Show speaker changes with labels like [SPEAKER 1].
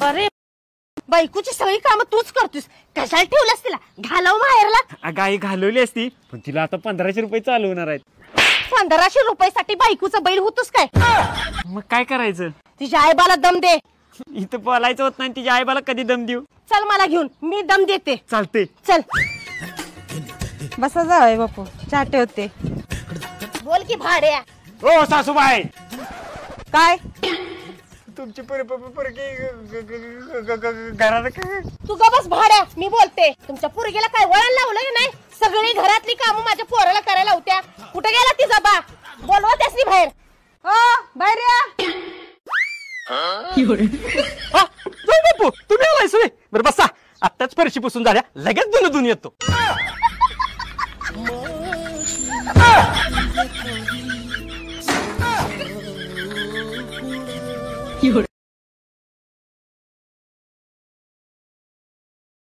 [SPEAKER 1] अरे बायकोची सगळी कामं तूच करतोस, कशाला ठेवलंस तिला? घालव माहेरला.
[SPEAKER 2] गाई घालवली असती पण तिला आता 1500 रुपये चालू होणार आहेत.
[SPEAKER 1] 1500 रुपयासाठी बायकोचा बैल होतोस काय?
[SPEAKER 2] मग काय करायचं?
[SPEAKER 1] तिच्या आईबाला दम दे.
[SPEAKER 2] इथं बोलायचं होत नाही, तिच्या आईबाला कधी दम देऊ?
[SPEAKER 1] चल मला घेऊन, मी दम देते.
[SPEAKER 2] चालते.
[SPEAKER 1] चल
[SPEAKER 3] बसा जावई बापू, चहा ठेवते.
[SPEAKER 1] बोल की भाड्या.
[SPEAKER 2] ओ सासूबाई,
[SPEAKER 3] काय
[SPEAKER 2] तुमची घरात
[SPEAKER 1] तू ग बस भाड्या, मी बोलते. तुमच्या पोरगीला काय वळण लावलं नाही? सगळी घरातली कामं माझ्या पोराला करायला होत्या. कुठे गेला तिचा बा? बोलवा त्यासनी बाहेर.
[SPEAKER 3] बाहेर या.
[SPEAKER 2] बापू तुम्ही आलाय सोय. बरं बसा, आत्ताच फरशी पुसून झाल्या, लगेच दुन येतो.